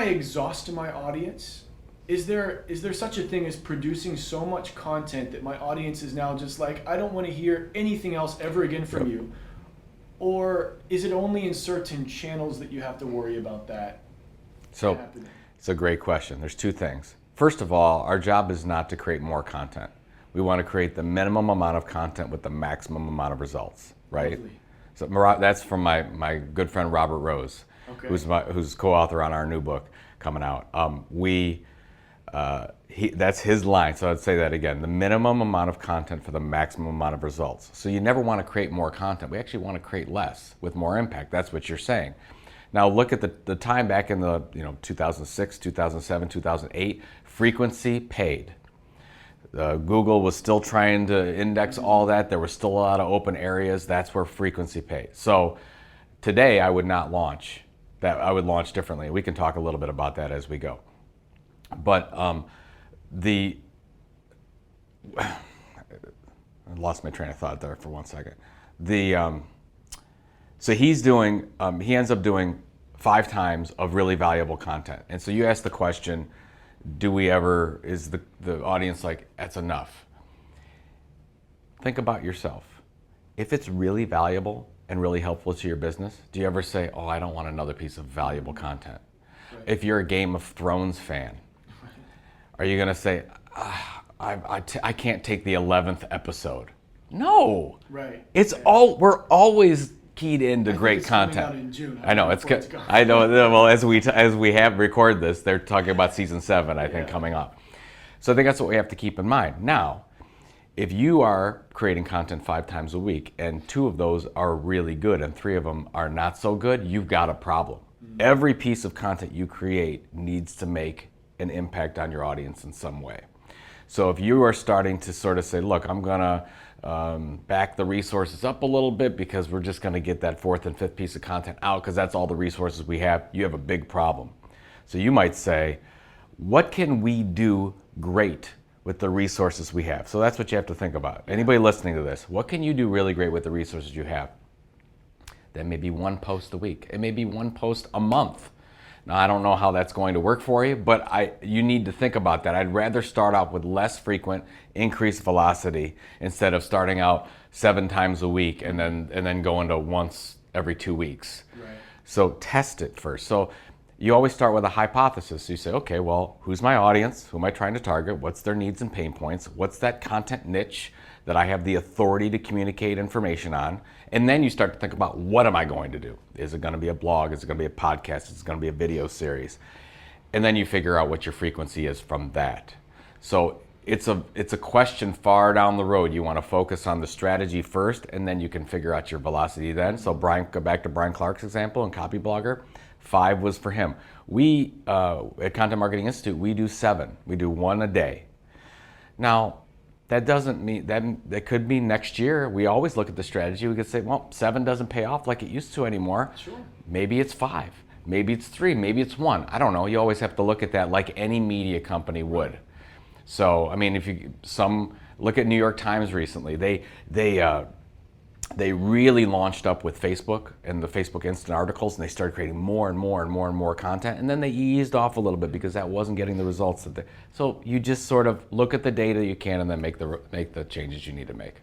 I exhaust my audience? Is there such a thing as producing so much content that my audience is now just like, I don't want to hear anything else ever again from you? Or is it only in certain channels that you have to worry about that happening? It's a great question. There's two things. First of all, our job is not to create more content. We want to create the minimum amount of content with the maximum amount of results, right? Lovely. So that's from my good friend Robert Rose, who's co-author on our new book coming out. That's his line, so I'd say that again. The minimum amount of content for the maximum amount of results. So you never want to create more content. We actually want to create less with more impact. That's what you're saying. Now look at the time back in the 2006, 2007, 2008, frequency paid. Google was still trying to index all that. There was still a lot of open areas. That's where frequency paid. So today I would not launch that. I would launch differently. We can talk a little bit about that as we go. But I lost my train of thought there for 1 second. So he ends up doing 5 times of really valuable content. And so you ask the question, is the audience like, that's enough? Think about yourself. If it's really valuable and really helpful to your business, do you ever say, oh, I don't want another piece of valuable content? Right. If you're a Game of Thrones fan, are you gonna say, I can't take the 11th episode? No. Right. We're always keyed into great content. Coming out in June. I know I know. Well, as we have record this, they're talking about season 7, I think, coming up. So I think that's what we have to keep in mind. Now, if you are creating content 5 times a week, and 2 of those are really good, and 3 of them are not so good, you've got a problem. Mm-hmm. Every piece of content you create needs to make an impact on your audience in some way. So if you are starting to sort of say, look, I'm gonna back the resources up a little bit because we're just gonna get that 4th and 5th piece of content out because that's all the resources we have, you have a big problem. So you might say, what can we do great with the resources we have? So that's what you have to think about. Anybody listening to this, what can you do really great with the resources you have? That may be 1 post a week. It may be 1 post a month. Now, I don't know how that's going to work for you, but you need to think about that. I'd rather start out with less frequent, increased velocity instead of starting out 7 times a week and then going to once every 2 weeks. Right. So test it first. So you always start with a hypothesis. So you say, okay, well, who's my audience? Who am I trying to target? What's their needs and pain points? What's that content niche that I have the authority to communicate information on? And then you start to think about, what am I going to do? Is it going to be a blog? Is it going to be a podcast? Is it going to be a video series? And then you figure out what your frequency is from that. So it's a question far down the road. You want to focus on the strategy first, and then you can figure out your velocity then. So go back to Brian Clark's example and Copy Blogger. 5 was for him. We, at Content Marketing Institute, we do 7. We do 1 a day. Now, that doesn't mean, that could mean next year, we always look at the strategy, we could say, well, 7 doesn't pay off like it used to anymore. Sure. Maybe it's 5, maybe it's 3, maybe it's 1. I don't know, you always have to look at that like any media company would. So, I mean, look at New York Times recently, they really launched up with Facebook and the Facebook Instant Articles, and they started creating more and more and more and more content, and then they eased off a little bit because that wasn't getting the results so you just sort of look at the data you can and then make the changes you need to make.